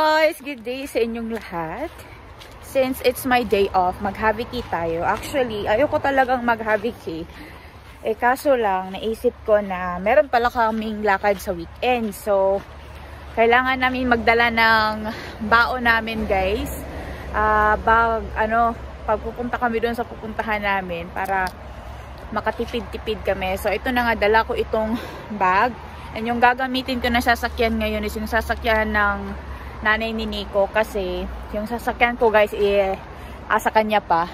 guys! Good day sa inyong lahat. Since it's my day off, mag-habiki tayo. Actually, ayoko talagang mag-habiki. Kaso lang, naisip ko na meron pala kaming lakad sa weekend. So, kailangan namin magdala ng baon namin, guys. Pag pupunta kami doon sa pupuntahan namin para makatipid-tipid kami. So, ito na nga, dala ko itong bag. And yung gagamitin ko na sasakyan ngayon is yung sasakyan ng nanay ni Nico. Kasi yung sasakyan ko, guys, sa kanya pa.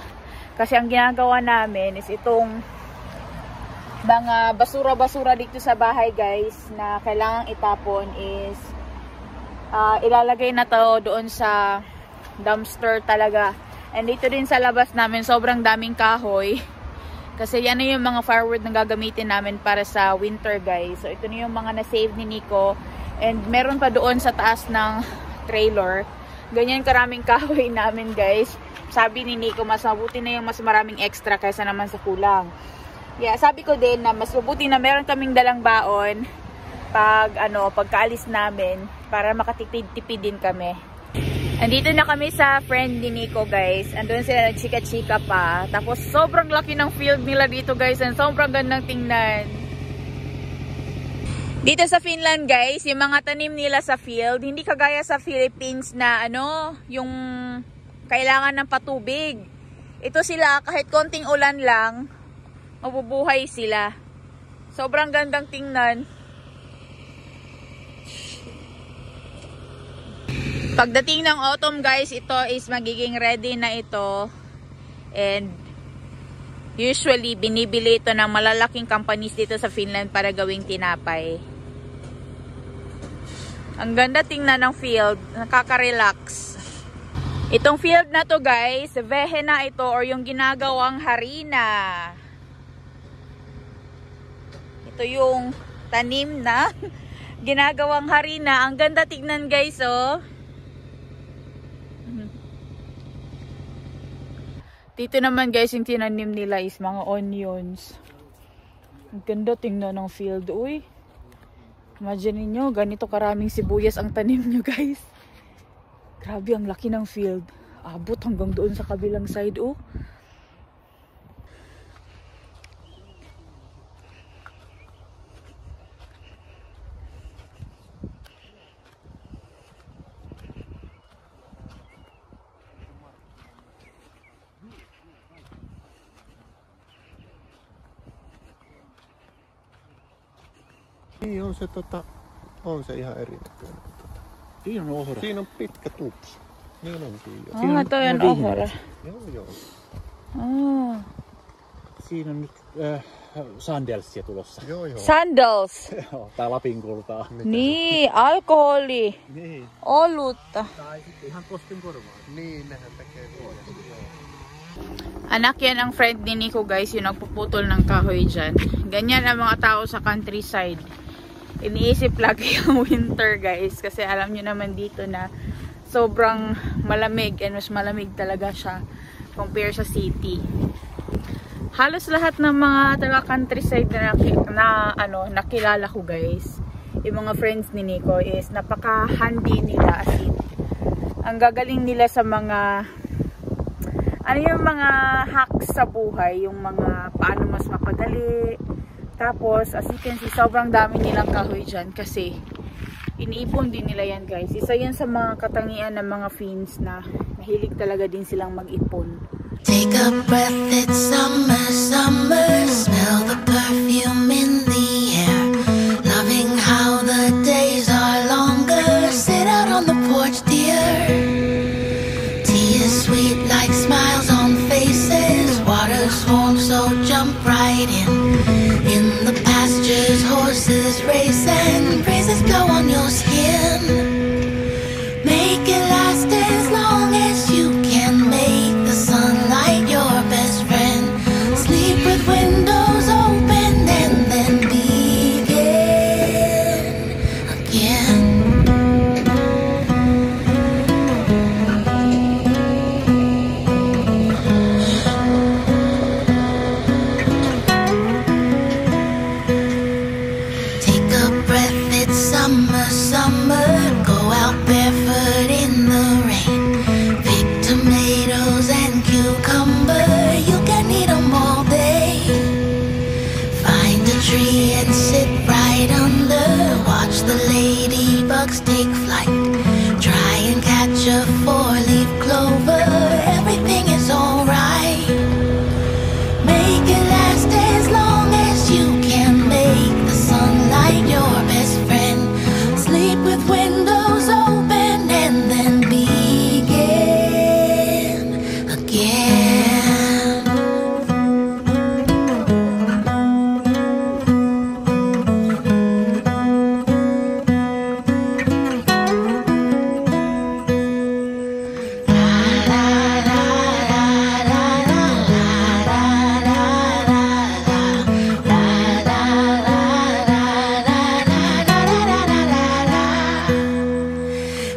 Kasi ang ginagawa namin is itong mga basura-basura dito sa bahay, guys, na kailangang itapon is ilalagay na to doon sa dumpster talaga. And dito din sa labas namin, sobrang daming kahoy. Kasi yan na yung mga firewood na gagamitin namin para sa winter, guys. So, ito na yung mga na-save ni Nico. And meron pa doon sa taas ng trailer. Ganyan karaming kahoy namin, guys. Sabi ni Nico, mas mabuti na yung mas maraming extra kaysa naman sa kulang. Yeah, sabi ko din na mas mabuti na meron kaming dalang baon pagkaalis namin para makatipid-tipid din kami. Andito na kami sa friend ni Nico, guys. Andun sila nagchika-chika pa. Tapos sobrang laki ng field nila dito, guys. And sobrang gandang tingnan. Dito sa Finland, guys, yung mga tanim nila sa field, hindi kagaya sa Philippines na yung kailangan ng patubig. Ito sila, kahit konting ulan lang, mabubuhay sila. Sobrang gandang tingnan. Pagdating ng autumn, guys, ito is magiging ready na ito. And usually, binibili ito ng malalaking companies dito sa Finland para gawing tinapay. Ang ganda tingnan ng field. Nakaka-relax. Itong field na to, guys, vehena ito or yung ginagawang harina. Ito yung tanim na ginagawang harina. Ang ganda tingnan, guys, oh. Dito naman, guys, yung tinanim nila is mga onions. Ang ganda tingnan ng field. Uy, imagine niyo, ganito karaming sibuyas ang tanim nyo, guys. Grabe, ang laki ng field. Abot hanggang doon sa kabilang side, oh. Niin on se ihan eri. Siinä on ohra. Siinä on pitkä tups. Niin onkin jo. Toi on ohra. Joo. Siinä on nyt sandelsia tulossa. Joo. Sandals. Tai Lapin kultaa. Niin, alkoholi. Niin. Olutta. Tai sitten ihan postin korvaa. Niin, nehän tekee tuolla. Anak yan ang friend ni Nico, guys, yung nagpuputol ng kahoy dyan. Ganyan ang mga tao sa countryside. Iniisip lagi yung winter, guys, kasi alam nyo naman dito na sobrang malamig and mas malamig talaga siya compare sa city. Halos lahat ng mga taga countryside na nakilala ko, guys, yung mga friends ni Nico is napaka-handy nila, as in. Ang gagaling nila sa mga yung mga hacks sa buhay, yung mga paano mas mapadali. Tapos, as you can see, sobrang dami nilang kahoy dyan kasi iniipon din nila yan, guys. Isa yan sa mga katangian ng mga Finns na mahilig talaga din silang mag-ipon. Take a breath, it's summer, summer. Smell the perfume in the air. Loving how the days are longer. Sit out on the porch, dear. Tea is sweet like smiles on faces. Water's warm, so jump right in. In the pastures, horses race and breezes blow on your skin. Make it last as long as you can. Make the sunlight your best friend. sparks take flight. Try and catch a four-leaf clover. Everything is alright. Make it last as long as you can. Make the sunlight your best friend. Sleep with windows open and then begin again.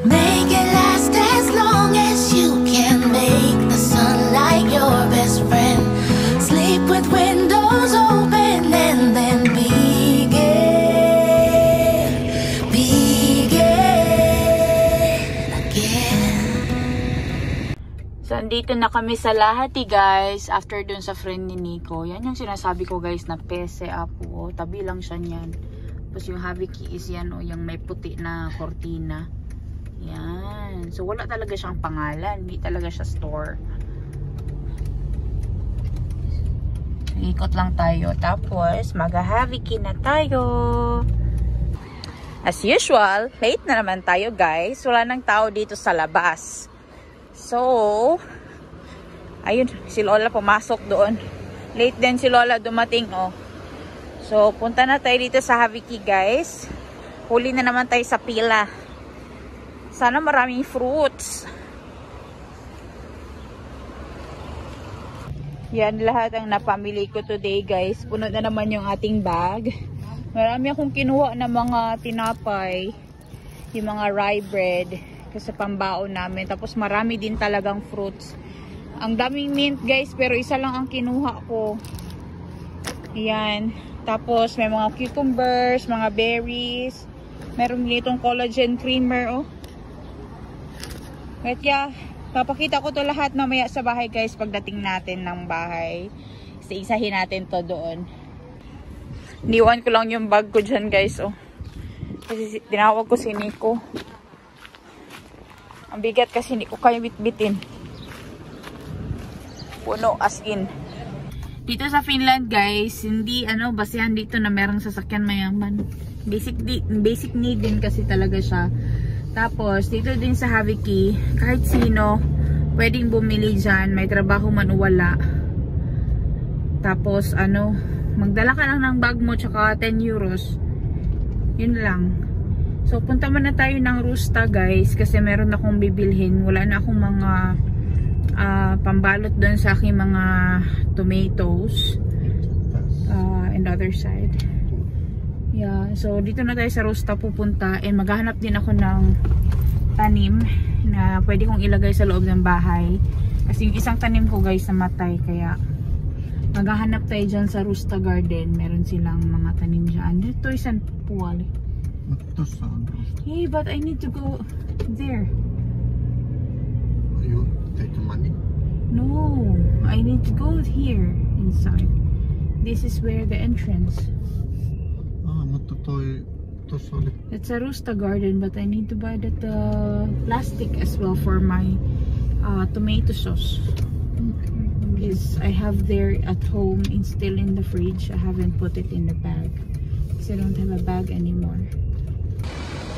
Make it last as long as you can. Make the sunlight your best friend. Sleep with windows open and then begin again. So, andito na kami sa Lahati, guys. After dun sa friend ni Nico. Yan yung sinasabi ko, guys, na Pese Apo. Tabi lang siya niyan. Tapos yung Haviki is yan, o, yung may puti na kortina. Yan. So, wala talaga siyang pangalan. Hindi talaga siya store. Ikot lang tayo. Tapos, mag-Haviki na tayo. As usual, late na naman tayo, guys. Wala nang tao dito sa labas. So, ayun, si Lola pumasok doon. Late din si Lola dumating, oh. So, punta na tayo dito sa Haviki, guys. Huli na naman tayo sa pila. Sana maraming fruits. Yan lahat ang napamili ko today, guys. Puno na naman yung ating bag. Marami akong kinuha na mga tinapay. Yung mga rye bread. Kasi pambaon namin. Tapos marami din talagang fruits. Ang daming mint, guys. Pero isa lang ang kinuha ko. Yan. Tapos may mga cucumbers, mga berries. Meron ditong collagen creamer, oh. But yeah, papakita ko to lahat mamaya sa bahay, guys, pagdating natin ng bahay. Isa-isahin natin to doon. Niwan ko lang yung bag ko dyan, guys, oh. Kasi tinawag ko si Nico. Ang bigat kasi hindi ko kaya bitbitin. Puno as in. Dito sa Finland, guys, hindi basihan dito na merong sasakyan mayaman. Basic need din kasi talaga siya. Tapos, dito din sa Haviki, kahit sino, pwedeng bumili dyan. May trabaho man o wala. Tapos, magdala ka lang ng bag mo, tsaka 10 euros. Yun lang. So, punta muna tayo ng Rusta, guys, kasi meron akong bibilhin. Wala na akong mga pambalot doon sa aking mga tomatoes. And the other side. Yeah, so dito na tayo sa Rusta pupunta, and maghahanap din ako ng tanim na pwede kong ilagay sa loob ng bahay. Kasi yung isang tanim ko, guys, namatay, kaya maghahanap tayo dyan sa Rusta Garden. Meron silang mga tanim dyan. Dito isang puwali. Hey, but I need to go there. You take the money? No, I need to go here inside. This is where the entrance. Mutta tuossa oli. It's a Rusta Garden, but I need to buy that plastic as well for my tomato sauce. Because I have there at home and still in the fridge. I haven't put it in the bag because I don't have a bag anymore.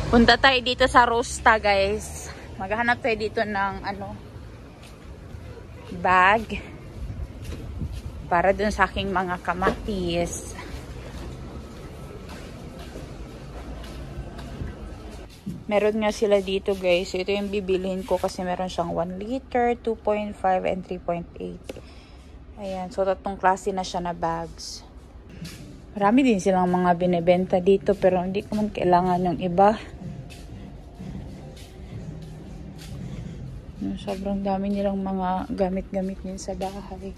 Punta tayo dito sa Rusta, guys. Maghahanap tayo dito ng bag para dun sa aking mga kamatis. Meron nga sila dito, guys. So, ito yung bibilihin ko kasi meron siyang 1 liter, 2.5, and 3.8. Ayan. So, tatlong klase na siya na bags. Marami din silang mga binibenta dito, pero hindi ko man kailangan yung iba. Sobrang dami nilang mga gamit-gamit din sa bahay.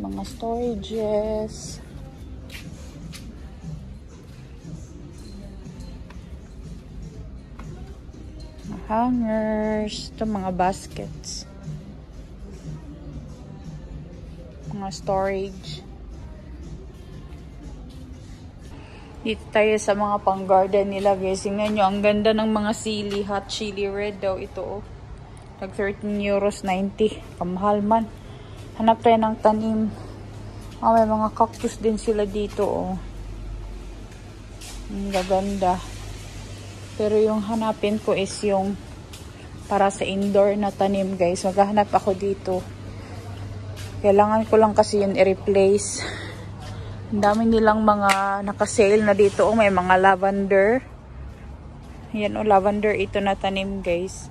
Mga storages. Hangers. Ito mga baskets. Mga storage. Dito tayo sa mga pang-garden nila, guys. Tingnan nyo, ang ganda ng mga sili. Hot chili red daw ito, oh. Nag 13 €90. Kamahal man. Hanap tayo ng tanim. May mga cactus din sila dito, oh. Ang gaganda. Pero yung hanapin ko is yung para sa indoor na tanim, guys. Maghahanap ako dito. Kailangan ko lang kasi yun i-replace. Ang dami nilang mga naka-sale na dito. Oh, may mga lavender. Ayan, oh, lavender ito na tanim, guys.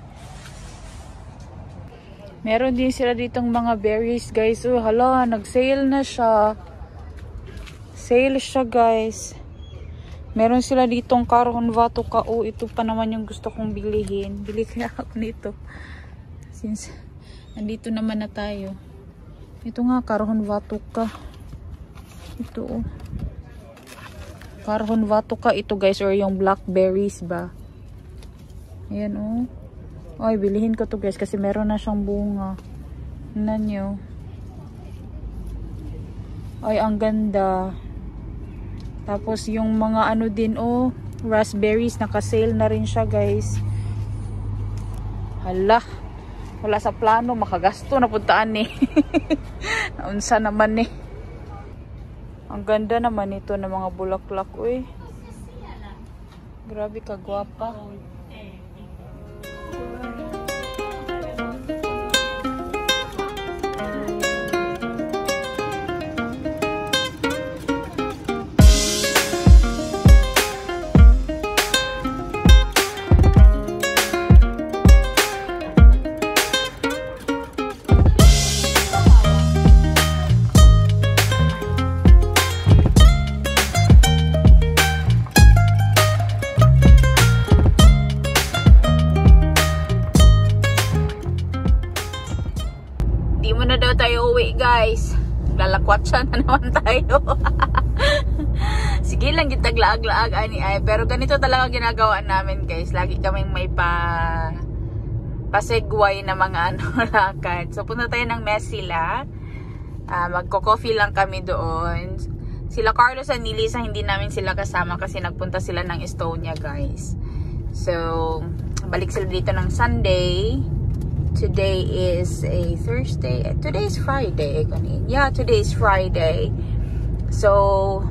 Meron din sila ditong mga berries, guys. Oh, hala, nag-sale na siya. Sale siya, guys. Meron sila ditong Caron Vatuka. Oh, ito pa naman yung gusto kong bilihin. Bili kaya ako nito. Since, nandito naman na tayo. Ito nga, Caron Vatuka. Ito, oh. Caron Vatuka ito, guys. Or yung blackberries ba. Ayan, oh. Ay, bilihin ko to, guys, kasi meron na siyang bunga. Tingnan nyo. Ay, ang ganda. Tapos, yung mga ano din, oh, raspberries, naka-sale na rin siya, guys. Hala. Wala sa plano, makagasto na puntaan eh. Naunsa naman eh. Ang ganda naman ito ng mga bulaklak, uy. Grabe ka, gwapa. Guys, lalakwatsa na naman tayo. Sige lang, gitaglaag-laag ani ay, pero ganito talaga ginagawa namin, guys. Lagi kaming may pasegway na mga ano lakad. So punta tayo ng Mesila. Magko-coffee lang kami doon. Sila Carlos and Nilisa, hindi namin sila kasama kasi nagpunta sila ng Estonia, guys. So balik sila dito ng Sunday. Today is a Thursday. Today is Friday. Yeah, today is Friday. So,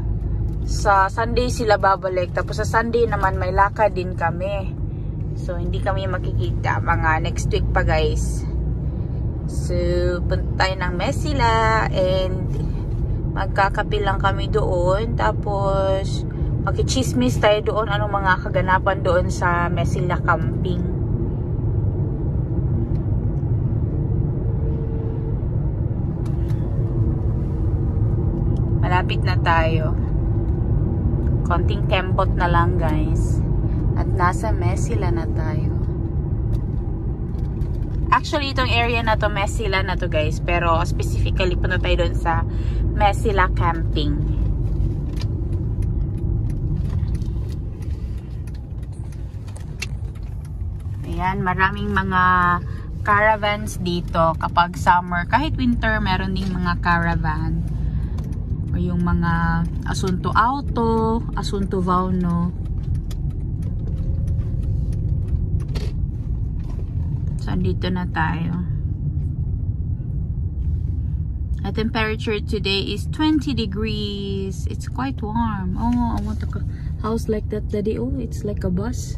sa Sunday sila babalik. Tapos sa Sunday naman may lakad din kami. So, hindi kami makikita. Mga next week pa, guys. So, punta tayo ng Mesila. And, magkakape lang kami doon. Tapos, makichismis tayo doon. Anong mga kaganapan doon sa Mesila Camping. Malapit na tayo. Konting kempot na lang, guys. At nasa Mesila na tayo. Actually, itong area na to, Mesila na to, guys. Pero specifically, punta tayo doon sa Mesila Camping. Ayan, maraming mga caravans dito kapag summer. Kahit winter, meron ding mga caravan. O yung mga Asunto Auto, Asunto Vauno. So, andito na tayo. The temperature today is 20 degrees. It's quite warm. Oh, I want a house like that, Daddy. Oh, it's like a bus.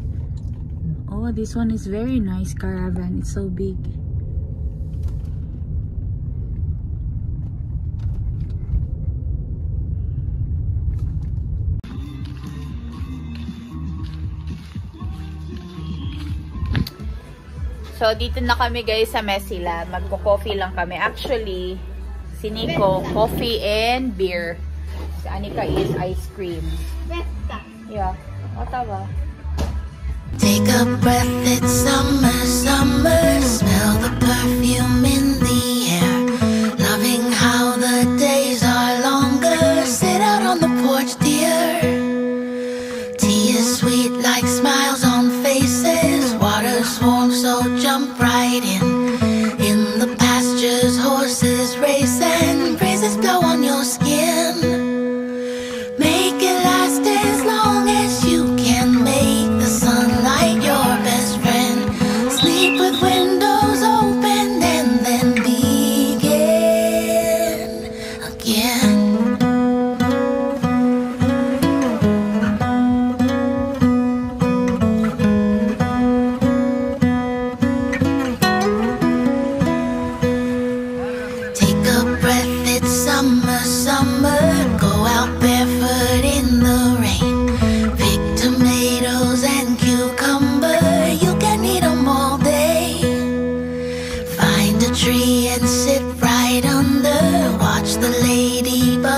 Oh, this one is very nice caravan. It's so big. So, dito na kami, guys, sa Mesila. Magko-coffee lang kami. Actually, si Nico, coffee and beer. Si Anika is ice cream. Yeah. Whatever. Take a breath, it's summer, summer. Smell the perfume in the air. Loving how the days are longer. Sit out on the porch, dear. Tea is sweet like smiles on faces. Water's warm, so jump right in. In the pastures, horses race and breezes blow on your skin. Make it last as long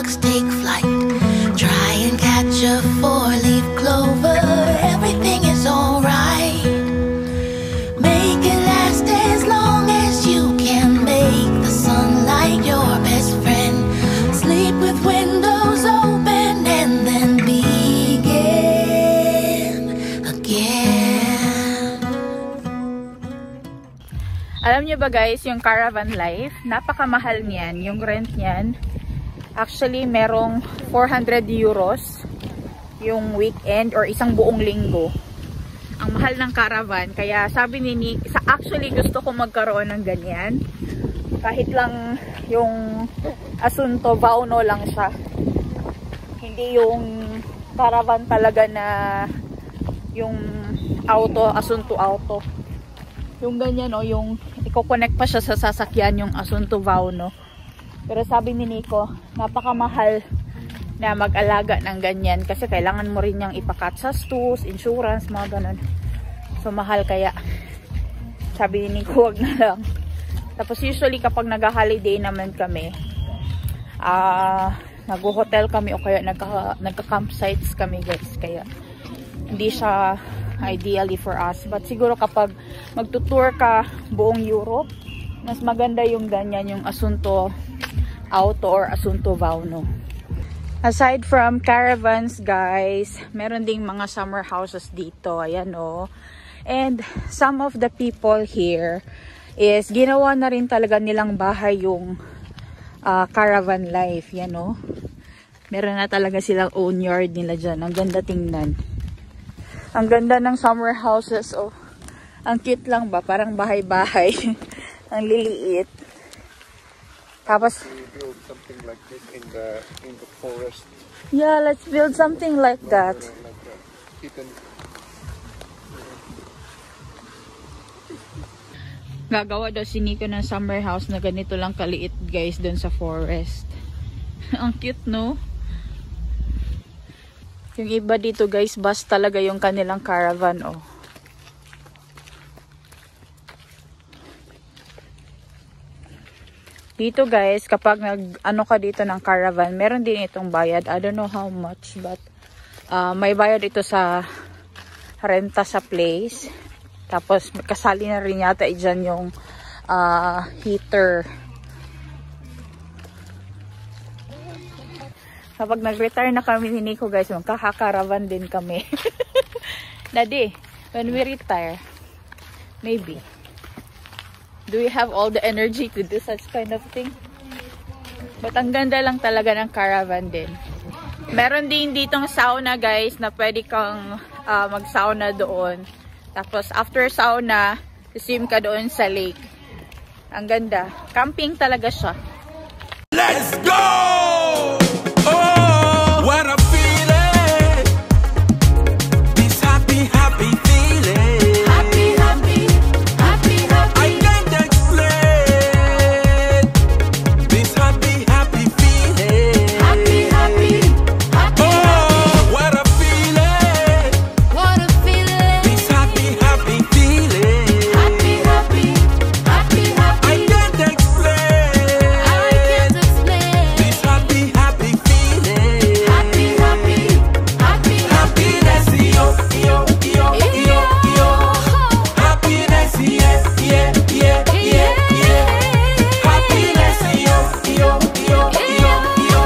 bugs take flight. Try and catch a four-leaf clover. Everything is alright. Make it last as long as you can. Make the sunlight your best friend. Sleep with windows open and then begin again. Alam niyo ba guys, yung caravan life, napakamahal niyan. Yung rent niyan, actually merong 400 euros yung weekend or isang buong linggo. Ang mahal ng caravan. Kaya sabi ni Nick, actually gusto ko magkaroon ng ganyan. Kahit lang yung Asunto Vauno lang siya. Hindi yung caravan talaga na yung auto, Asunto auto. Yung ganyan o, yung i-connect pa siya sa sasakyan yung Asunto Vauno. Pero sabi ni Nico, napakamahal na mag-alaga ng ganyan kasi kailangan mo rin niyang ipakat sa stus, insurance, mga ganun. So mahal, kaya sabi ni Nico, wag na lang. Tapos usually kapag nag-holiday naman kami, nag-hotel kami o kaya nagka-campsites kami guys. Kaya hindi siya ideally for us. But siguro kapag magtutour ka buong Europe, mas maganda yung ganyan, yung Asunto Auto or Asunto Vauno. Aside from caravans guys, meron ding mga summer houses dito. Ayan o. And some of the people here is ginawa na rin talaga nilang bahay yung caravan life. Yan o. Meron na talaga silang own yard nila dyan. Ang ganda tingnan. Ang ganda ng summer houses. Oh. Ang cute lang ba? Parang bahay-bahay. Ang liliit. Tapos, build something like this in the forest. Yeah, let's build something like that. Gagawa daw si Nico ng summer house na ganito lang kaliit guys doon sa forest. Ang cute, no? Yung iba dito guys, bus talaga yung kanilang caravan, oh. Dito guys, kapag nag-ano ka dito ng caravan, meron din itong bayad. I don't know how much, but may bayad ito sa renta sa place. Tapos kasali na rin yata dyan yung heater. Kapag nag-retire na kami ni Nico guys, magkaka-caravan din kami. Daddy, when we retire, maybe. Do we have all the energy to do such kind of thing? But ang ganda lang talaga ng caravan din. Meron din ditong sauna guys na pwede kang mag-sauna doon. Tapos after sauna, swim ka doon sa lake. Ang ganda. Camping talaga siya. Let's go! Oh, what a feeling! This happy, happy feeling. Happy, happy, happy, happy. I can't explain this happy, happy feeling. Happy, happy, happy. Oh, what a feeling! What a feeling. This happy, happy feeling. Happy, happy, happy, happy. I can't explain. I can't explain. This happy, happy feeling. Happy, happy, happy, Happiness, yo, yo, yo, yo, yo. Happiness, yeah, yeah, yeah, yeah, yeah. Happiness, yo, yo, yo, yo, yo.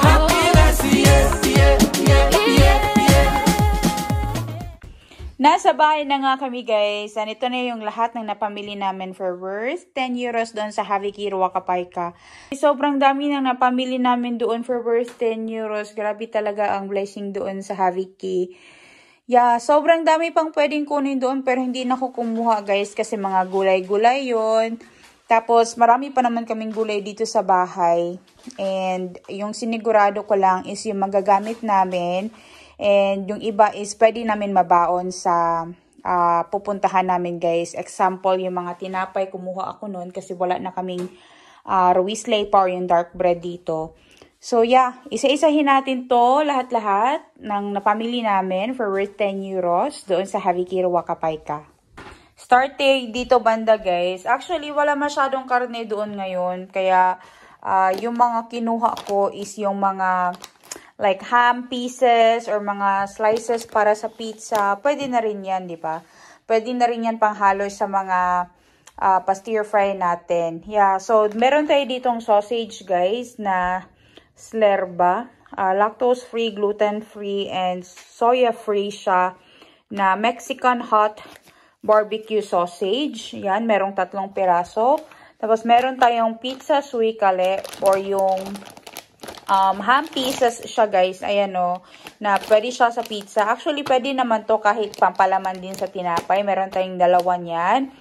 Happiness, yeah, yeah, yeah, yeah, yeah. Nasa bahay na nga kami guys. And ito na yung lahat ng napamili namin for worth 10 euros doon sa Haviki Ruakapayka. Sobrang dami nang napamili namin doon for worth 10 euros. Grabe talaga ang blessing doon sa Haviki. Yeah, sobrang dami pang pwedeng kunin doon pero hindi na ko kumuha guys kasi mga gulay-gulay yon. Tapos marami pa naman kaming gulay dito sa bahay. And yung sinigurado ko lang is yung magagamit namin. And yung iba is pwede namin mabaon sa pupuntahan namin guys. Example, yung mga tinapay, kumuha ako nun kasi wala na kaming Ruiz Lepa or yung dark bread dito. So yeah, isa-isahin natin to lahat-lahat ng napamili namin for worth 10 euros doon sa Haviki Ruakapayka. Starting dito banda guys. Actually, wala masyadong karne doon ngayon. Kaya Yung mga kinuha ko is yung mga like ham pieces or mga slices para sa pizza. Pwede na rin yan, di ba? Pwede na rin yan panghalo sa mga pa-stir fry natin. Yeah, so meron tayo ditong sausage guys na Slerba. Lactose-free, gluten-free, and soya-free siya na Mexican hot barbecue sausage. Yan, merong 3 piraso. Tapos meron tayong pizza suikale or yung ham pieces siya guys. Ayan o, na pwede siya sa pizza. Actually, pwede naman to kahit pampalaman din sa tinapay. Meron tayong 2 niyan.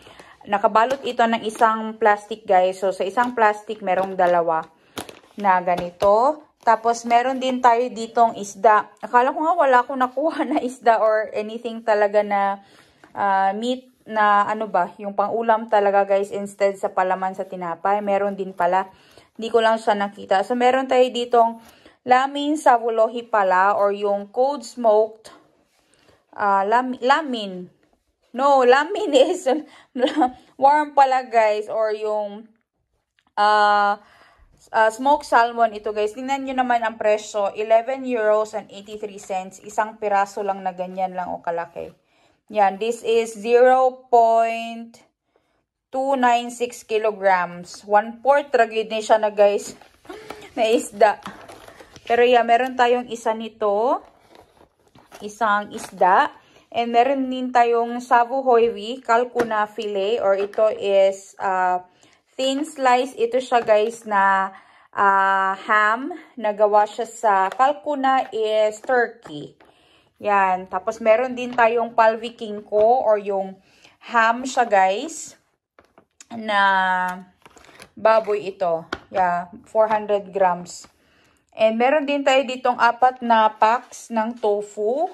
Nakabalot ito ng isang plastic guys. So, sa isang plastic, merong 2 na ganito. Tapos, meron din tayo ditong isda. Akala ko nga wala akong nakuha na isda or anything talaga na meat na ano ba, yung pang-ulam talaga guys instead sa palaman sa tinapay. Meron din pala. Hindi ko lang siya nakita. So, meron tayo ditong lamin savulohi pala or yung cold smoked lamin. No, lamin is warm pala guys or yung smoked salmon ito guys. Tingnan nyo naman ang presyo. 11 euros and 83 cents. Isang piraso lang na ganyan lang o kalaki. Yan. This is 0.296 kilograms. 1/4 ragid na siya na guys. Na isda. Pero yeah, meron tayong isa nito. Isang isda. And meron din tayong savuhoivi, kalkuna filet. Or ito is thin slice. Ito siya guys na ham. Nagawa siya sa kalkuna is turkey. Yan. Tapos meron din tayong palvikinko or yung ham siya guys. Na baboy ito. Yeah. 400 grams. And meron din tayo ditong 4 na packs ng tofu.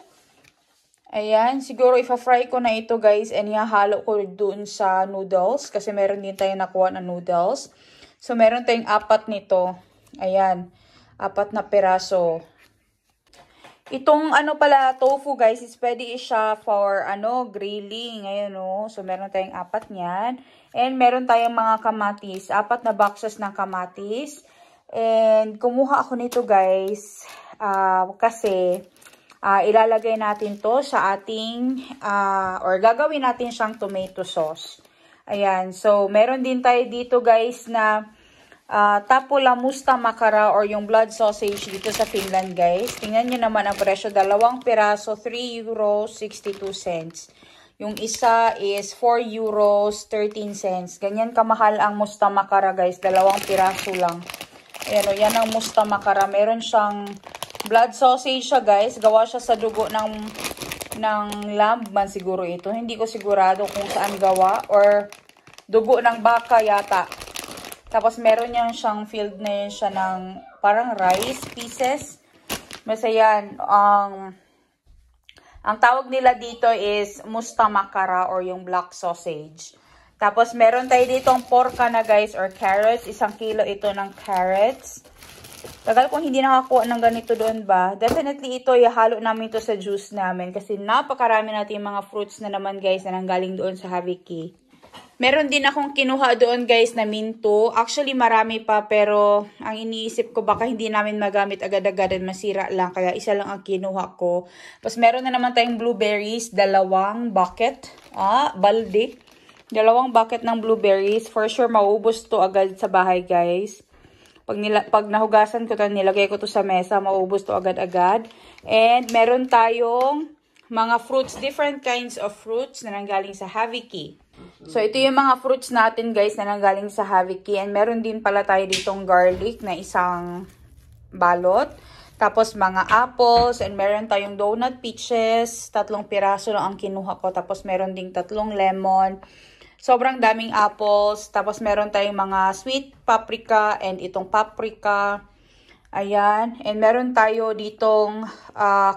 Ayan, siguro ipa-fry ko na ito guys and ihahalo ko doon sa noodles kasi meron din tayong nakuha na noodles. So, meron tayong 4 nito. Ayan, 4 na piraso. Itong ano pala, tofu guys, is pwede siya for grilling. Ayan o. So, meron tayong 4 niyan. And meron tayong mga kamatis. 4 na boxes ng kamatis. And kumuha ako nito guys kasi ilalagay natin to sa ating, or gagawin natin siyang tomato sauce. Ayan. So, meron din tayo dito guys na tapula musta makara or yung blood sausage dito sa Finland guys. Tingnan nyo naman ang presyo. 2 piraso, 3 euros 62 cents. Yung isa is 4 euros 13 cents. Ganyan kamahal ang musta makara guys. 2 piraso lang. Ayan o, yan ang musta makara. Meron siyang blood sausage siya guys. Gawa siya sa dugo ng lamb man siguro ito. Hindi ko sigurado kung saan gawa. Or dugo ng baka yata. Tapos meron yan siyang filled na yun siya ng parang rice pieces. Basta yan. Ang tawag nila dito is musta makara or yung black sausage. Tapos meron tayo ditong porka na guys or carrots. 1 kilo ito ng carrots. Tagal kung hindi nakakuha ng ganito doon ba. Definitely ito, ihalo namin ito sa juice namin. Kasi napakarami natin mga fruits na naman guys na nanggaling doon sa Haviki. Meron din akong kinuha doon guys na minto. Actually marami pa pero ang iniisip ko baka hindi namin magamit agad-agad at masira lang. Kaya isa lang ang kinuha ko. Tapos meron na naman tayong blueberries. 2 bucket. Balde. 2 bucket ng blueberries. For sure maubos to agad sa bahay guys. Pag nahugasan ko to, nilagay ko to sa mesa, maubos to agad-agad. And meron tayong mga fruits, different kinds of fruits na nanggaling sa Haviki. So, ito yung mga fruits natin guys na nanggaling sa Haviki. And meron din pala tayo ditong garlic na 1 balot. Tapos mga apples. And meron tayong donut peaches. 3 piraso lang ang kinuha ko. Tapos meron ding 3 lemon. Sobrang daming apples. Tapos meron tayong mga sweet paprika and itong paprika. Ayan. And meron tayo ditong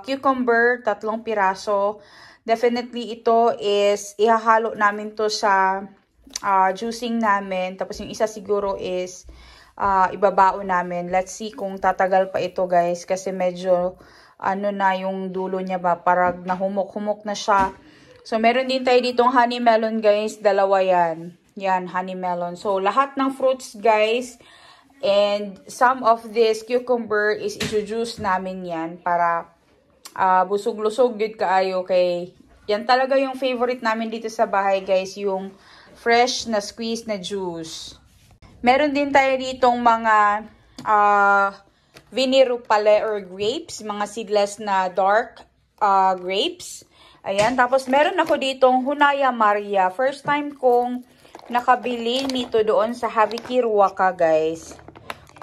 cucumber, 3 piraso. Definitely ito is ihahalo namin to sa juicing namin. Tapos yung isa siguro is ibabaon namin. Let's see kung tatagal pa ito guys. Kasi medyo na yung dulo niya ba. Parang nahumok-humok na siya. So, meron din tayo ditong honey melon, guys. 2 yan. Yan, honey melon. So, lahat ng fruits, guys, And some of this cucumber is introduce namin yan para busog-lusog yun kaayo. Kay yan talaga yung favorite namin dito sa bahay guys, yung fresh na squeeze na juice. Meron din tayo ditong mga vinirupale or grapes, mga seedless na dark grapes. Ayan, tapos meron ako ditong Hunaya Maria. First time kong nakabili nito doon sa Haviki Ruaka guys.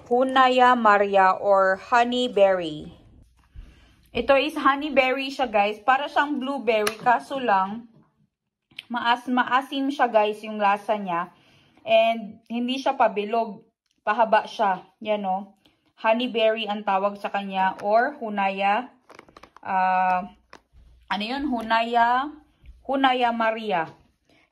Hunaya Maria or honeyberry. Ito is honeyberry siya guys. Para siyang blueberry kaso lang maasim siya guys yung lasa niya. And hindi siya pabilog. Pahaba siya. Yan o. Honeyberry ang tawag sa kanya or Hunaya. Ano yun? Hunaya Maria.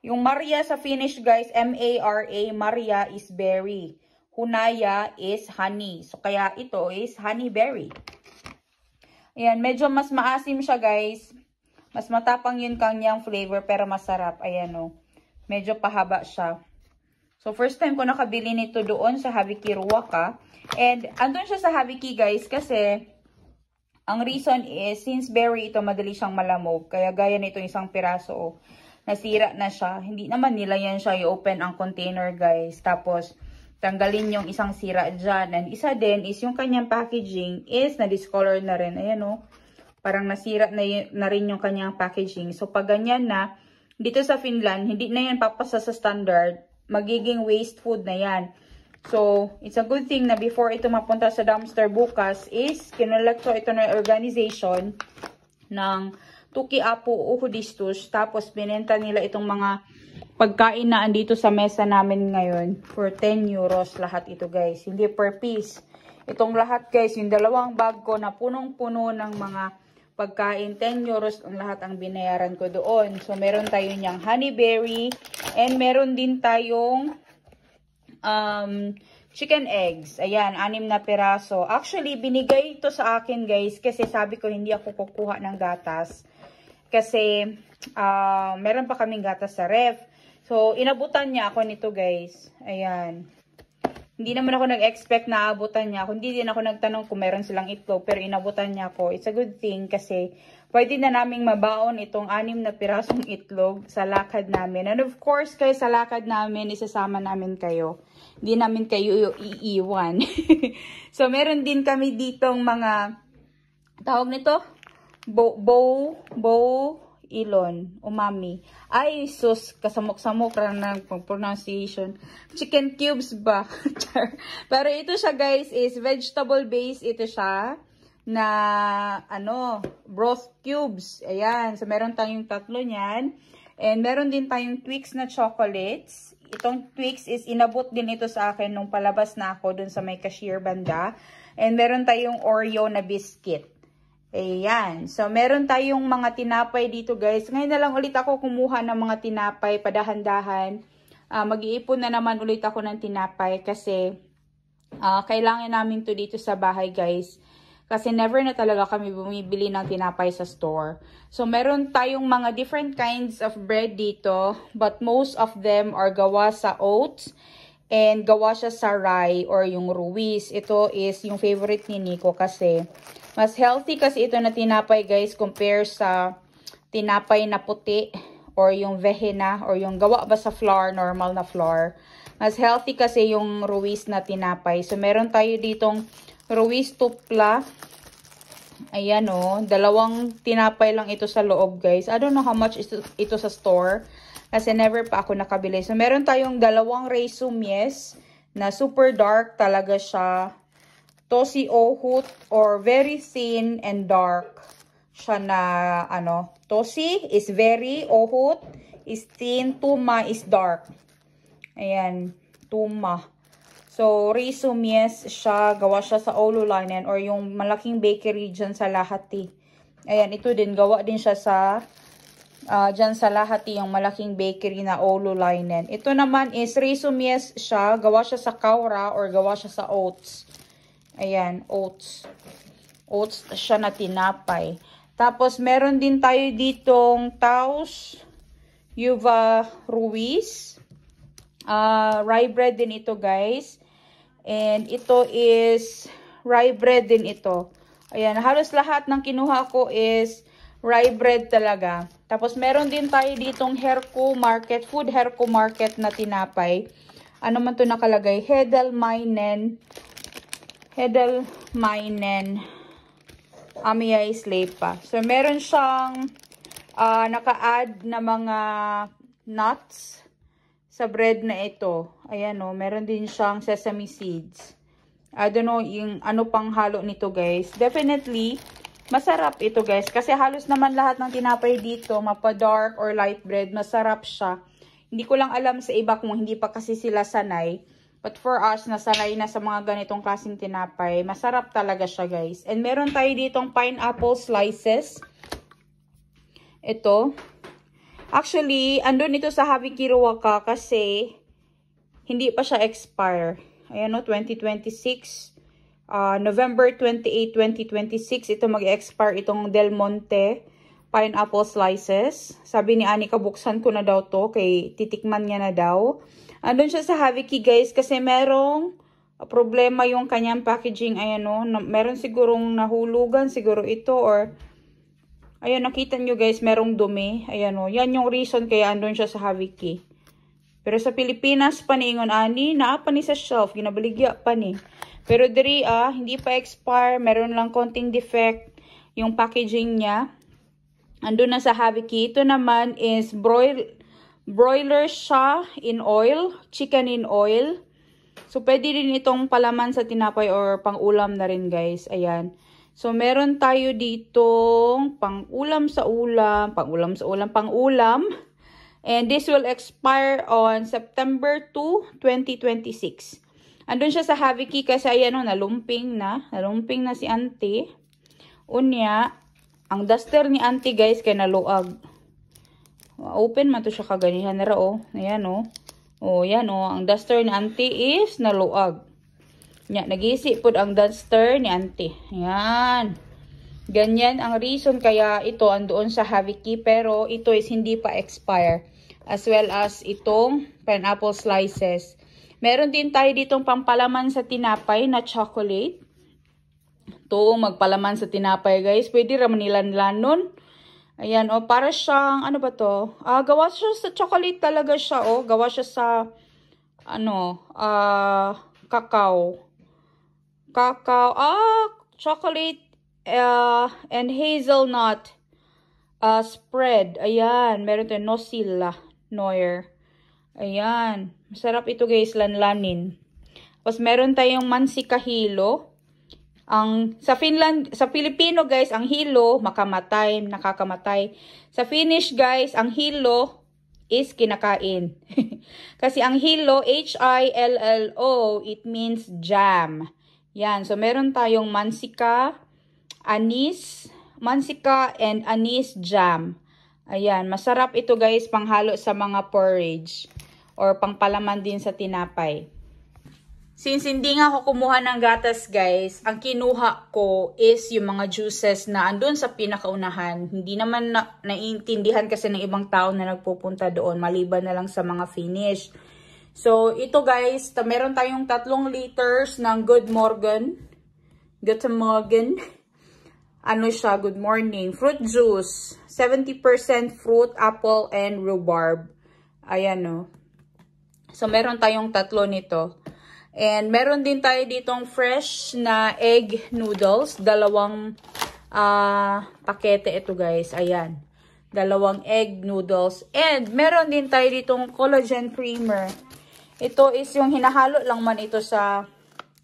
Yung Maria sa Finnish guys, M-A-R-A, Maria is berry. Hunaya is honey. So, kaya ito is honeyberry. Ayan, medyo mas maasim siya, guys. Mas matapang yun kanyang flavor, pero masarap. Ayan, o. Medyo pahaba siya. So, first time ko nakabili nito doon sa Haviki Ruaka. And, andun siya sa Haviki, guys, kasi ang reason is, since berry ito, madali siyang malamog. Kaya gaya nito isang piraso, o. Nasira na siya. Hindi naman nila yan siya i-open ang container, guys. Tapos, tanggalin yung isang sira dyan. And isa din is yung kanyang packaging is na-discolor na rin. Ayan o. Parang nasira na rin yung kanyang packaging. So pag ganyan na, dito sa Finland, hindi na yan papasa sa standard. Magiging waste food na yan. So it's a good thing na before ito mapunta sa dumpster bukas is kinolekto ito ng organization ng Tuki Apo Uhudistus. Tapos binenta nila itong mga pagkain na andito sa mesa namin ngayon for 10 euros lahat ito guys. Hindi per piece. Itong lahat guys, yung dalawang bag ko na punong-puno ng mga pagkain, 10 euros ang lahat ang binayaran ko doon. So meron tayo niyang honeyberry and meron din tayong chicken eggs. Ayan, 6 na piraso. Actually, binigay ito sa akin guys kasi sabi ko hindi ako kukuha ng gatas. Kasi meron pa kaming gatas sa ref. So, inabutan niya ako nito guys. Ayan. Hindi naman ako nag-expect na abutan niya ako. Hindi din ako nagtanong kung meron silang itlog. Pero inabutan niya ako. It's a good thing kasi pwede na naming mabaon itong 6 na pirasong itlog sa lakad namin. And of course, kayo sa lakad namin, isasama namin kayo. Hindi namin kayo iiwan. So, meron din kami ditong mga, tawag nito? Ilon, umami. Ay, sus, kasamok-samok na ng pronunciation. Chicken cubes ba? Pero ito siya guys is vegetable base. Ito siya na broth cubes. Ayan. So, meron tayong 3 niyan. And meron din tayong Twix na chocolates. Itong Twix is inabot din ito sa akin nung palabas na ako dun sa may cashier banda. And meron tayong Oreo na biscuit. Ayan. So, meron tayong mga tinapay dito, guys. Ngayon na lang ulit ako kumuha ng mga tinapay, padahan-dahan. Mag-iipon na naman ulit ako ng tinapay kasi kailangan namin to dito sa bahay, guys. Kasi never na talaga kami bumibili ng tinapay sa store. So, meron tayong mga different kinds of bread dito. But most of them are gawa sa oats. And gawa siya sa rye or yung ruis. Ito is yung favorite ni Nico kasi mas healthy kasi ito na tinapay guys compare sa tinapay na puti or yung vehena or yung gawa ba sa flour, normal na flour. Mas healthy kasi yung ruis na tinapay. So meron tayo ditong ruis tupla. Ayan o, 2 tinapay lang ito sa loob guys. I don't know how much ito sa store. Kasi never pa ako nakabili. So, meron tayong 2 resumes na super dark talaga siya. Tosi ohut or very thin and dark. Siya na, Tosi is very, ohut is thin, tuma is dark. Ayan, tuma. So, resumes siya, gawa siya sa Oululainen or yung malaking bakery dyan sa Lahati. Ayan, ito din, gawa din siya sa dyan sa Lahati, yung malaking bakery na Oululainen. Ito naman is resumes siya. Gawa siya sa kaura or gawa siya sa oats. Ayan, oats. Oats siya na tinapay. Tapos, meron din tayo ditong Taos Yuva Ruiz. Rye bread din ito, guys. And ito is rye bread din ito. Ayan, halos lahat ng kinuha ko is rye bread talaga. Tapos meron din tayo ditong Herco Market, Food Herco Market na tinapay. Ano man to nakalagay? Hedelmainen Amia Slepa. So meron siyang naka-add na mga nuts sa bread na ito. Ayan o, meron din siyang sesame seeds. I don't know yung ano pang halo nito guys. Definitely, masarap ito guys. Kasi halos naman lahat ng tinapay dito, mapa dark or light bread, masarap siya. Hindi ko lang alam sa iba kung hindi pa kasi sila sanay. But for us, nasanay na sa mga ganitong klaseng tinapay, masarap talaga siya guys. And meron tayo ditong pineapple slices. Ito. Actually, andun ito sa Habi Kiruwaka kasi hindi pa siya expire. Ayan o, 2026. November 28, 2026. Ito mag-expire itong Del Monte pineapple slices. Sabi ni Anika, buksan ko na daw to. Kay titikman niya na daw. Andun siya sa Haviki guys kasi merong problema yung kanyang packaging. Ayan o, meron sigurong nahulugan siguro ito or ayan, nakita nyo guys, merong dumi. Ayan o, yan yung reason kaya andun siya sa Haviki. Pero sa Pilipinas, paniingon ani, naapa ni sa shelf, ginabaligya pa ni. Pero diri hindi pa expire, meron lang konting defect yung packaging niya. Andun na sa Haviki. Ito naman is broiler siya in oil, chicken in oil. So pwede rin itong palaman sa tinapay or pang-ulam na rin guys. Ayan. So meron tayo ditong pang-ulam sa ulam, pang-ulam. And this will expire on September 2, 2026. Andun siya sa Haviki kasi ayan o, nalumping na si auntie. Unya, ang duster ni auntie guys kay naluag. Open man to siya kaganihan na o. Ayan o. O yan o, ang duster ni auntie is naluag. Nya, nagisi pod ang duster ni auntie. Ayan. Ganyan ang reason kaya ito andoon sa Haviki pero ito is hindi pa expire. As well as itong pineapple slices. Meron din tayo ditong pampalaman sa tinapay na chocolate. Ito, magpalaman sa tinapay guys. Pwede raman nilanlanon. Ayan, o, para siyang, ano ba to? Gawa siya sa chocolate talaga siya, o. Gawa siya sa, cacao. Chocolate and hazelnut spread. Ayan, meron tayo Noir. Ayan. Masarap ito guys, lanlanin. Tapos meron tayong mansika hilo. Sa Filipino guys, ang hilo, nakakamatay. Sa Finnish guys, ang hilo is kinakain. Kasi ang hilo, H-I-L-L-O, it means jam. Yan. So meron tayong mansika and anise jam. Ayan, masarap ito guys, panghalo sa mga porridge or pangpalaman din sa tinapay. Since hindi nga ako kumuha ng gatas guys, ang kinuha ko is yung mga juices na andun sa pinakaunahan. Hindi naman naiintindihan kasi ng ibang tao na nagpupunta doon, maliban na lang sa mga finish. So, ito guys, meron tayong 3 liters ng Good Morning. Ano siya, good morning. Fruit juice. 70% fruit, apple, and rhubarb. Ayan o. So, meron tayong 3 nito. And meron din tayo ditong fresh na egg noodles. 2 pakete ito guys. Ayan. 2 egg noodles. And meron din tayo ditong collagen creamer. Ito is yung hinahalo lang man ito sa,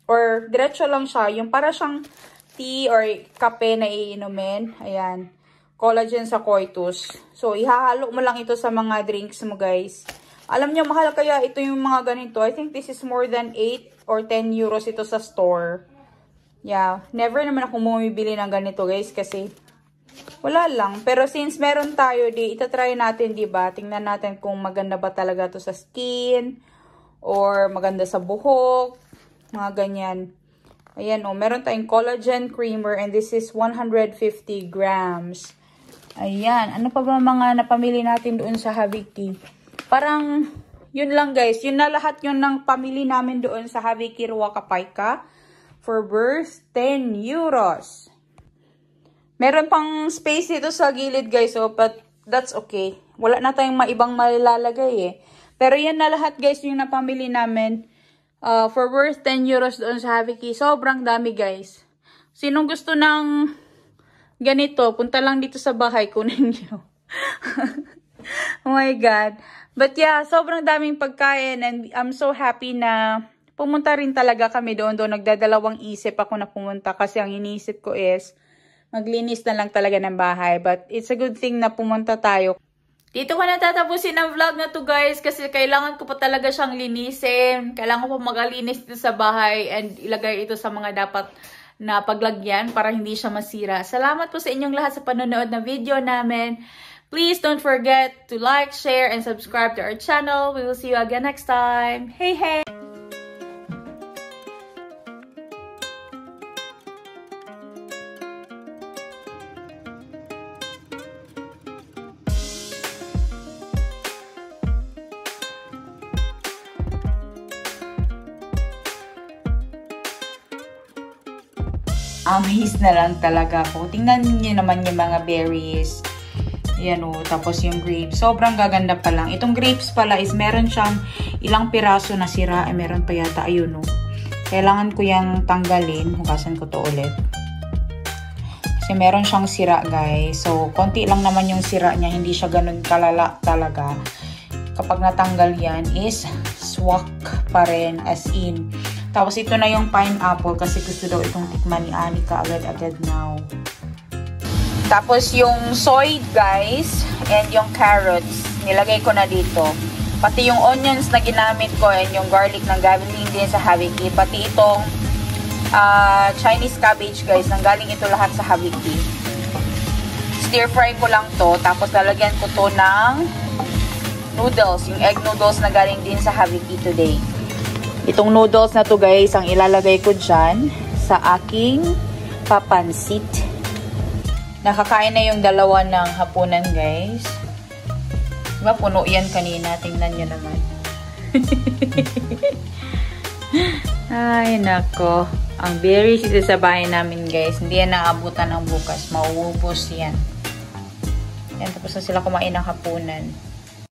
or diretso lang siya. Yung para siyang tea or kape na iinumin. Ayan. Collagen sa coitus. So, ihahalo mo lang ito sa mga drinks mo, guys. Alam nyo, mahal kaya ito yung mga ganito. I think this is more than 8 or 10 euros ito sa store. Yeah. Never naman ako bumibili ng ganito, guys. Kasi, wala lang. Pero since meron tayo, itatry natin, diba? Tingnan natin kung maganda ba talaga to sa skin. Or maganda sa buhok. Mga ganyan. Ayan o, meron tayong collagen creamer and this is 150 grams. Ayan, ano pa ba mga napamili natin doon sa Haviki? Parang yun lang guys. Yun na lahat yun ng pamili namin doon sa Haviki Ruacapaica. For birth, 10 euros. Meron pang space dito sa gilid guys, so, but that's okay. Wala na tayong maibang malalagay eh. Pero yan na lahat guys yung napamili namin. For worth 10 euros doon sa Haviki. Sobrang dami guys. Sinong gusto ng ganito, punta lang dito sa bahay, kunin nyo. Oh my God. But yeah, sobrang daming pagkain and I'm so happy na pumunta rin talaga kami doon. Nagdadalawang isip ako na pumunta kasi ang iniisip ko is maglinis na lang talaga ng bahay. But it's a good thing na pumunta tayo. Dito ko na tatapusin ang vlog na to guys kasi kailangan ko pa talaga siyang linisin. Kailangan ko pa magalinis dito sa bahay and ilagay ito sa mga dapat na paglagyan para hindi siya masira. Salamat po sa inyong lahat sa panonood ng video namin. Please don't forget to like, share, and subscribe to our channel. We will see you again next time. Hey, hey! Amazed na lang talaga ako. Tingnan niyo naman yung mga berries. Yan o. Tapos yung grapes. Sobrang gaganda pa lang. Itong grapes pala is meron siyang ilang piraso na sira. Meron pa yata. Ayun o. Kailangan ko yung tanggalin. Hugasan ko to ulit. Kasi meron siyang sira guys. So, konti lang naman yung sira niya. Hindi siya ganun kalala talaga. Kapag natanggal yan is swak pa rin as in. Tapos ito na yung pineapple kasi gusto daw itong tikman ni Anika agad-agad now. Tapos yung soy guys and yung carrots nilagay ko na dito. Pati yung onions na ginamit ko and yung garlic ng galing din sa Haviki. Pati itong Chinese cabbage guys, nanggaling ito lahat sa Haviki. Stir fry ko lang to. Tapos lalagyan ko to ng noodles. Yung egg noodles na galing din sa Haviki today. Itong noodles na to guys, ang ilalagay ko dyan sa aking papansit. Nakakain na yung dalawa ng hapunan guys. Diba puno yan kanina? Tingnan nyo naman. Ay nako. Ang berries ito sa bahay namin guys. Hindi yan naabutan ng bukas. Mauubos yan. Yan, tapos na sila kumain ng hapunan.